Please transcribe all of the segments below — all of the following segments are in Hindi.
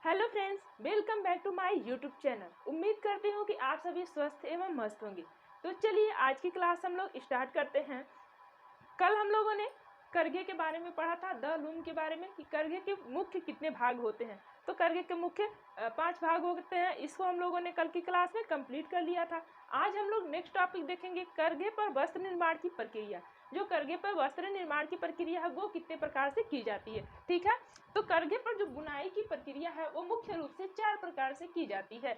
Hello friends, welcome back to my YouTube channel. उम्मीद करती हूँ कि आप सभी स्वस्थ एवं मस्त होंगे। तो चलिए आज की क्लास हम लोग स्टार्ट करते हैं। कल हम लोगों ने करघे के बारे में पढ़ा था, द लूम के बारे में, कि करघे के मुख्य कितने भाग होते हैं। तो करघे के मुख्य 5 भाग होते हैं। इसको हम लोगों ने कल की क्लास में कंप्लीट कर लिया था। आज हम लोग नेक्स्ट टॉपिक देखेंगे, करघे पर वस्त्र निर्माण की प्रक्रिया। जो करघे पर वस्त्र निर्माण की प्रक्रिया है वो कितने प्रकार से की जाती है। ठीक है, तो करघे पर जो बुनाई की प्रक्रिया है वो मुख्य रूप से 4 प्रकार से की जाती है।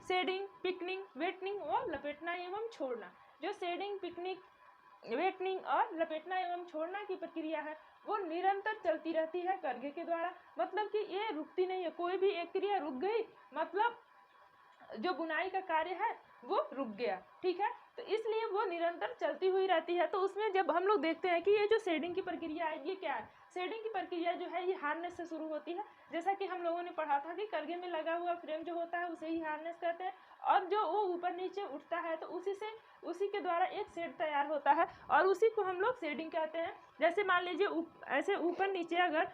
शेडिंग, पिकनिंग, वेटनिंग और लपेटना एवं छोड़ना। जो शेडिंग, पिकनिक, वेटनिंग और लपेटना एवं छोड़ना की प्रक्रिया है वो निरंतर चलती रहती है करघे के द्वारा। मतलब कि ये रुकती नहीं है। कोई भी एक क्रिया रुक गई मतलब जो बुनाई का कार्य है वो रुक गया। ठीक है, तो इसलिए वो निरंतर चलती हुई रहती है। तो उसमें जब हम लोग देखते हैं कि ये जो शेडिंग की प्रक्रिया है ये क्या है। शेडिंग की प्रक्रिया जो है ये हार्नेस से शुरू होती है। जैसा कि हम लोगों ने पढ़ा था कि करघे में लगा हुआ फ्रेम जो होता है उसे ही हार्नेस कहते हैं, और जो वो ऊपर नीचे उठता है तो उसी के द्वारा एक शेड तैयार होता है और उसी को हम लोग शेडिंग कहते हैं। जैसे मान लीजिए ऐसे ऊपर नीचे अगर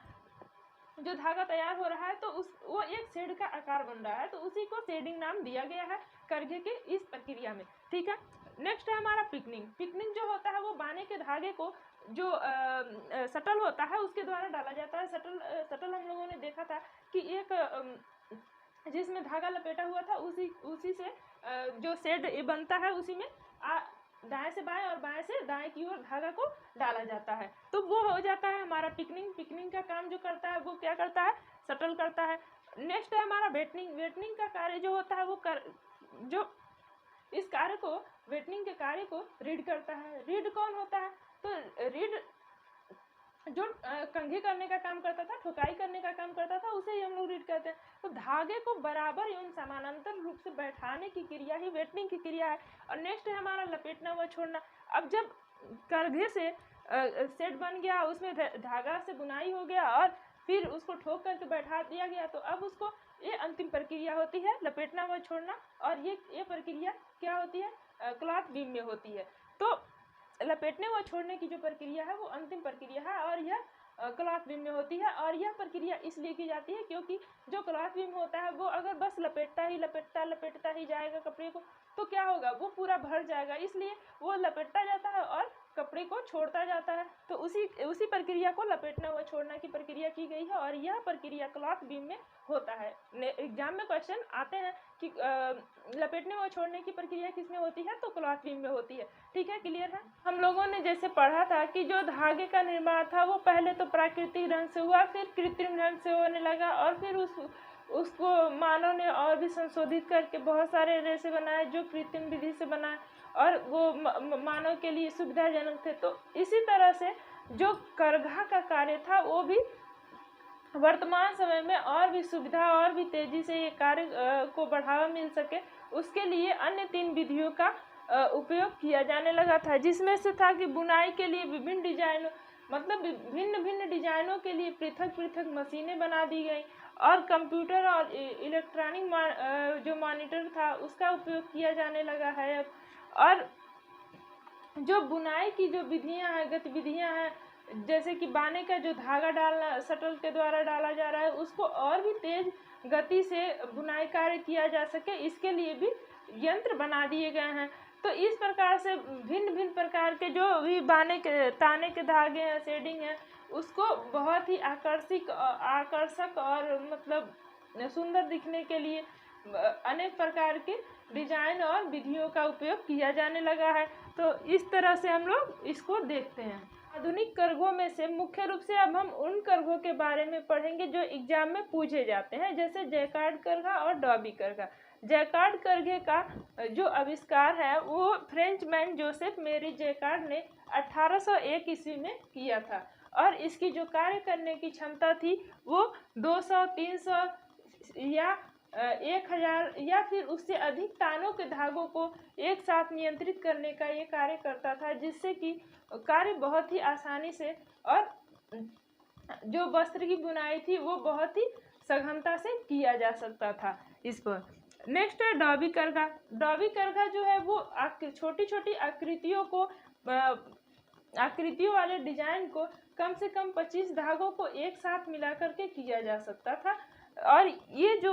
जो धागा तैयार हो रहा है तो वो एक शेड का आकार बन रहा है, तो उसी को शेडिंग नाम दिया गया है करघे के इस प्रक्रिया में। ठीक है, नेक्स्ट है हमारा पिकनिंग। पिकनिंग जो होता है वो बाने के धागे को जो शटल होता है उसके द्वारा डाला जाता है। शटल हम लोगों ने देखा था कि एक जिसमें धागा लपेटा हुआ था उसी से जो शेड बनता है उसी में दाएं से बाएं और बाएं से दाएं की ओर धागा को डाला जाता है, तो वो हो जाता है हमारा पिकनिंग। पिकनिंग का काम जो करता है वो क्या करता है, शटल करता है। नेक्स्ट है हमारा वेटनिंग। वेटनिंग का कार्य जो होता है वो जो इस कार्य को, वेटनिंग के कार्य को रीड करता है। रीड कौन होता है, तो रीड जो कंघी करने का काम करता था, ठोकाई करने का काम करता था, उसे ही हम लोग रीड कहते हैं। तो धागे को बराबर एवं समानांतर रूप से बैठाने की क्रिया ही वेटनिंग की क्रिया है। और नेक्स्ट है हमारा लपेटना व छोड़ना। अब जब करघे से सेट बन गया, उसमें धागा से बुनाई हो गया और फिर उसको ठोक करके बैठा दिया गया, तो अब उसको ये अंतिम प्रक्रिया होती है लपेटना व छोड़ना। और ये प्रक्रिया क्या होती है, क्लॉथ बीम में होती है। तो लपेटने व छोड़ने की जो प्रक्रिया है वो अंतिम प्रक्रिया है और यह क्लॉथ बीम में होती है। और यह प्रक्रिया इसलिए की जाती है क्योंकि जो क्लॉथ बीम होता है वो अगर बस लपेटता ही जाएगा कपड़े को तो क्या होगा, वो पूरा भर जाएगा। इसलिए वो लपेटता जाता है और कपड़े को छोड़ता जाता है। तो उसी प्रक्रिया को लपेटना व छोड़ना की प्रक्रिया की गई है और यह प्रक्रिया क्लॉथ बीम में होता है। एग्जाम में क्वेश्चन आते हैं कि लपेटने व छोड़ने की प्रक्रिया किसमें होती है, तो क्लॉथ बीम में होती है। ठीक है, क्लियर है। हम लोगों ने जैसे पढ़ा था कि जो धागे का निर्माण था वो पहले तो प्राकृतिक ढंग से हुआ, फिर कृत्रिम ढंग से होने लगा और फिर उसको मानव ने और भी संशोधित करके बहुत सारे रेसे बनाए जो कृत्रिम विधि से बनाए और वो मानव के लिए सुविधाजनक थे। तो इसी तरह से जो करघा का कार्य था वो भी वर्तमान समय में और भी सुविधा और भी तेजी से ये कार्य को बढ़ावा मिल सके उसके लिए अन्य 3 विधियों का उपयोग किया जाने लगा था, जिसमें से था कि बुनाई के लिए विभिन्न डिजाइनों मतलब भिन्न भिन्न डिजाइनों के लिए पृथक पृथक मशीनें बना दी गई और कंप्यूटर और इलेक्ट्रॉनिक जो मॉनिटर था उसका उपयोग किया जाने लगा है। और जो बुनाई की जो विधियां हैं, गतिविधियां हैं, जैसे कि बाने का जो धागा डालना शटल के द्वारा डाला जा रहा है उसको और भी तेज गति से बुनाई कार्य किया जा सके, इसके लिए भी यंत्र बना दिए गए हैं। तो इस प्रकार से भिन्न भिन्न प्रकार के जो भी ताने के धागे हैं, शेडिंग है, उसको बहुत ही आकर्षक और मतलब सुंदर दिखने के लिए अनेक प्रकार के डिजाइन और विधियों का उपयोग किया जाने लगा है। तो इस तरह से हम लोग इसको देखते हैं। आधुनिक करघों में से मुख्य रूप से अब हम उन करघों के बारे में पढ़ेंगे जो एग्जाम में पूछे जाते हैं, जैसे जैकार्ड करघा और डॉबी करघा। जैकार्ड करघे का जो आविष्कार है वो फ्रेंचमैन जोसेफ मेरी जैकार्ड ने 1801 ईस्वी में किया था और इसकी जो कार्य करने की क्षमता थी वो 200, 300 या 1000 या फिर उससे अधिक तानों के धागों को एक साथ नियंत्रित करने का ये कार्य करता था, जिससे कि कार्य बहुत ही आसानी से और जो वस्त्र की बुनाई थी वो बहुत ही सघनता से किया जा सकता था इस पर। नेक्स्ट है डॉबी करघा। डॉबी करघा जो है वो छोटी छोटी आकृतियों वाले डिजाइन को कम से कम 25 धागों को एक साथ मिला करके किया जा सकता था। और ये जो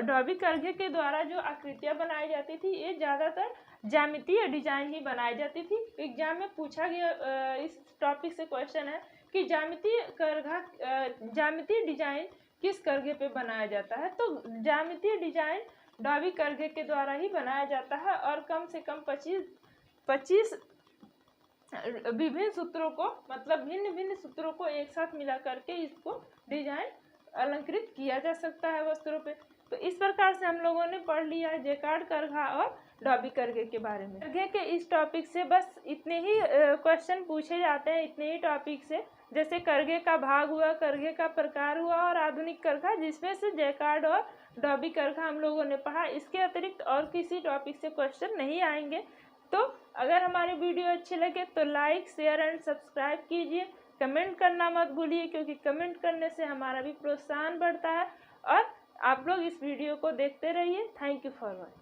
डॉबी करघे के द्वारा जो आकृतियाँ बनाई जाती थी ये ज़्यादातर ज्यामितीय डिजाइन ही बनाई जाती थी। एग्जाम में पूछा गया इस टॉपिक से क्वेश्चन है कि ज्यामितीय डिजाइन किस करघे पे बनाया जाता है। तो ज्यामितीय डिजाइन डॉबी करघे के द्वारा ही बनाया जाता है और कम से कम 25 विभिन्न सूत्रों को, मतलब भिन्न भिन्न सूत्रों को एक साथ मिला करके इसको डिजाइन अलंकृत किया जा सकता है वस्त्रों पे। तो इस प्रकार से हम लोगों ने पढ़ लिया जैकार्ड करघा और डॉबी करघे के बारे में। करघे के इस टॉपिक से बस इतने ही क्वेश्चन पूछे जाते हैं, इतने ही टॉपिक से, जैसे करघे का भाग हुआ, करघे का प्रकार हुआ और आधुनिक करघा, जिसमें से जैकार्ड और डॉबी करघा हम लोगों ने पढ़ा। इसके अतिरिक्त और किसी टॉपिक से क्वेश्चन नहीं आएंगे। तो अगर हमारे वीडियो अच्छे लगे तो लाइक, शेयर एंड सब्सक्राइब कीजिए। कमेंट करना मत भूलिए, क्योंकि कमेंट करने से हमारा भी प्रोत्साहन बढ़ता है। और आप लोग इस वीडियो को देखते रहिए। Thank you for watching.